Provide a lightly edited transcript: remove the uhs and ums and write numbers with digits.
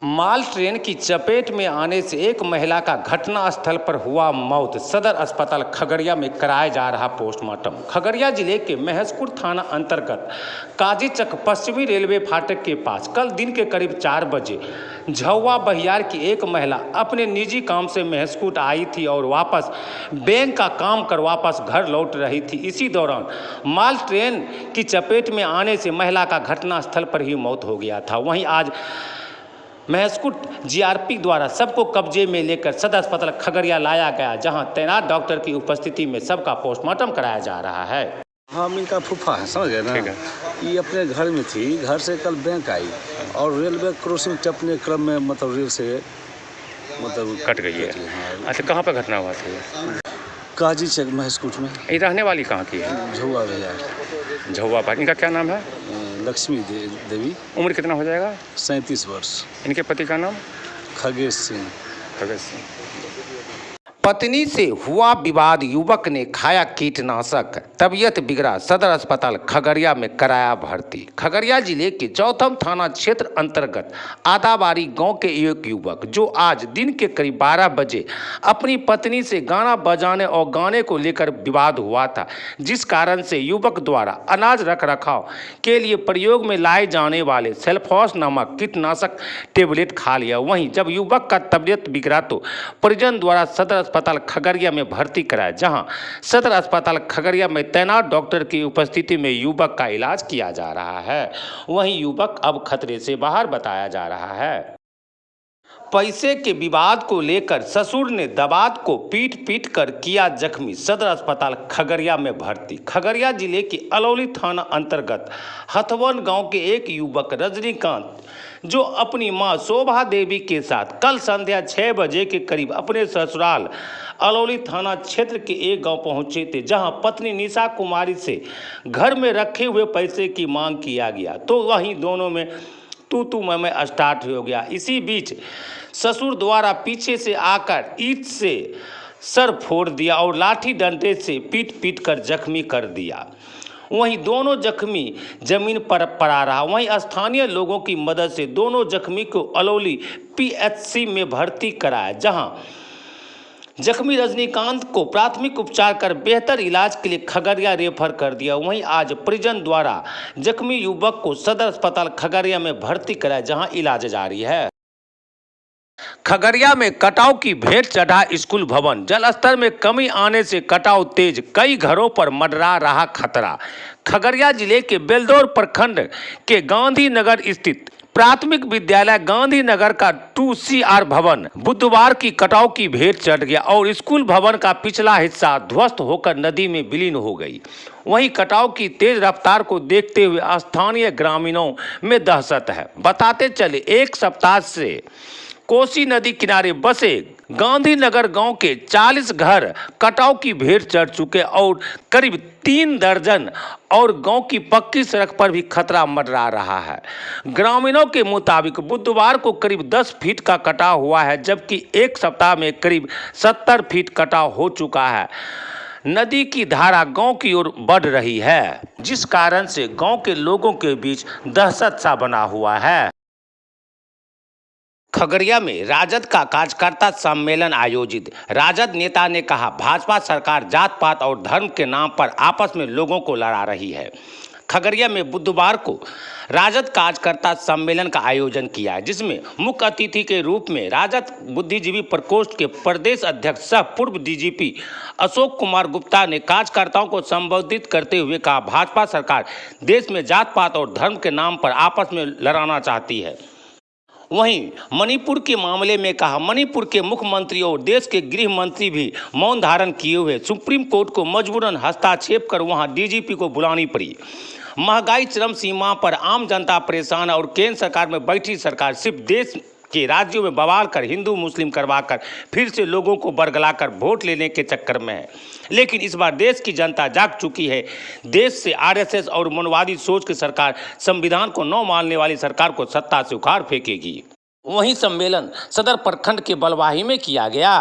माल train की चपेट में आने से एक महिला का घटनास्थल पर हुआ मौत। सदर अस्पताल खगड़िया में कराया जा रहा पोस्टमार्टम। खगड़िया जिले के महसपुर थाना अंतर्गत काजीचक पश्चिमी रेलवे फाटक के पास कल दिन के करीब 4 बजे झौवा बहियार की एक महिला अपने निजी काम से महसपुर आई थी और वापस बैंक का काम कर वापस घर लौट रही थी। इसी दौरान माल ट्रेन की चपेट में आने से महिला का घटनास्थल पर ही मौत हो गया था। वहीं आज महसपुर जीआरपी द्वारा सबको कब्जे में लेकर सदर अस्पताल खगड़िया लाया गया, जहां तैनात डॉक्टर की उपस्थिति में सबका पोस्टमार्टम कराया जा रहा है। हम इनका फूफा है, समझ गए ना। ये अपने घर में थी, घर से कल बैंक आई और रेलवे क्रॉसिंग टपने क्रम में मतलब रेल से कट गई है। हाँ। अच्छा, कहाँ पर घटना हुआ था? काजीचक महसपुर में। ये रहने वाली कहाँ की है? झौवा भैया। झौवा पर। इनका क्या नाम है? लक्ष्मी देवी। उम्र कितना हो जाएगा? 37 वर्ष। इनके पति का नाम? खगेश सिंह। खगेश सिंह। पत्नी से हुआ विवाद, युवक ने खाया कीटनाशक, तबीयत बिगड़ा, सदर अस्पताल खगड़िया में कराया भर्ती। खगड़िया जिले के चौथम थाना क्षेत्र अंतर्गत आदाबारी गांव के एक युवक जो आज दिन के करीब 12 बजे अपनी पत्नी से गाना बजाने और गाने को लेकर विवाद हुआ था, जिस कारण से युवक द्वारा अनाज रख रखाव के लिए प्रयोग में लाए जाने वाले सेल्फॉस नामक कीटनाशक टेबलेट खा लिया। वहीं जब युवक का तबीयत बिगड़ा तो परिजन द्वारा सदर अस्पताल खगड़िया में भर्ती कराया, जहां सदर अस्पताल खगड़िया में तैनात डॉक्टर की उपस्थिति में युवक का इलाज किया जा रहा है। वहीं युवक अब खतरे से बाहर बताया जा रहा है। पैसे के विवाद को लेकर ससुर ने दमाद को पीट कर किया जख्मी, सदर अस्पताल खगड़िया में भर्ती। खगड़िया जिले के अलौली थाना अंतर्गत हथवन गांव के एक युवक रजनीकांत जो अपनी मां शोभा देवी के साथ कल संध्या 6 बजे के करीब अपने ससुराल अलौली थाना क्षेत्र के एक गांव पहुंचे थे, जहां पत्नी निशा कुमारी से घर में रखे हुए पैसे की मांग किया गया तो वहीं दोनों में तू मैं स्टार्ट हो गया। इसी बीच ससुर द्वारा पीछे से आकर ईंट से सर फोड़ दिया और लाठी डंडे से पीट कर जख्मी कर दिया। वहीं दोनों जख्मी जमीन पर पड़ा रहा। वहीं स्थानीय लोगों की मदद से दोनों जख्मी को अलौली पीएचसी में भर्ती कराया, जहां जख्मी रजनीकांत को प्राथमिक उपचार कर बेहतर इलाज के लिए खगड़िया रेफर कर दिया। वहीं आज परिजन द्वारा जख्मी युवक को सदर अस्पताल खगड़िया में भर्ती कराया, जहां इलाज जारी है। खगड़िया में कटाव की भेंट चढ़ा स्कूल भवन, जलस्तर में कमी आने से कटाव तेज, कई घरों पर मंडरा रहा खतरा। खगड़िया जिले के बेलदौर प्रखंड के गांधी नगर स्थित प्राथमिक विद्यालय गांधी नगर का 2CR भवन बुधवार की कटाव की भेंट चढ़ गया और स्कूल भवन का पिछला हिस्सा ध्वस्त होकर नदी में विलीन हो गई। वहीं कटाव की तेज रफ्तार को देखते हुए स्थानीय ग्रामीणों में दहशत है। बताते चले एक सप्ताह से कोसी नदी किनारे बसे गांधी नगर गांव के 40 घर कटाव की भेंट चढ़ चुके और करीब 3 दर्जन और गांव की पक्की सड़क पर भी खतरा मंडरा रहा है। ग्रामीणों के मुताबिक बुधवार को करीब 10 फीट का कटाव हुआ है, जबकि एक सप्ताह में करीब 70 फीट कटाव हो चुका है। नदी की धारा गांव की ओर बढ़ रही है, जिस कारण से गांव के लोगों के बीच दहशत सा बना हुआ है। खगड़िया में राजद का कार्यकर्ता सम्मेलन आयोजित। राजद नेता ने कहा, भाजपा सरकार जात पात और धर्म के नाम पर आपस में लोगों को लड़ा रही है। खगड़िया में बुधवार को राजद कार्यकर्ता सम्मेलन का आयोजन किया है, जिसमें मुख्य अतिथि के रूप में राजद बुद्धिजीवी प्रकोष्ठ के प्रदेश अध्यक्ष सह पूर्व डीजीपी अशोक कुमार गुप्ता ने कार्यकर्ताओं को संबोधित करते हुए कहा, भाजपा सरकार देश में जात पात और धर्म के नाम पर आपस में लड़ाना चाहती है। वहीं मणिपुर के मामले में कहा, मणिपुर के मुख्यमंत्री और देश के गृह मंत्री भी मौन धारण किए हुए सुप्रीम कोर्ट को मजबूरन हस्तक्षेप कर वहां डीजीपी को बुलानी पड़ी। महंगाई चरम सीमा पर, आम जनता परेशान और केंद्र सरकार में बैठी सरकार सिर्फ देश के राज्यों में बवाल कर हिंदू मुस्लिम करवाकर फिर से लोगों को बरगलाकर वोट लेने के चक्कर में है। लेकिन इस बार देश की जनता जाग चुकी है। देश से आरएसएस और मनवादी सोच की सरकार संविधान को न मानने वाली सरकार को सत्ता से उखाड़ फेंकेगी। वहीं सम्मेलन सदर प्रखंड के बलवाही में किया गया।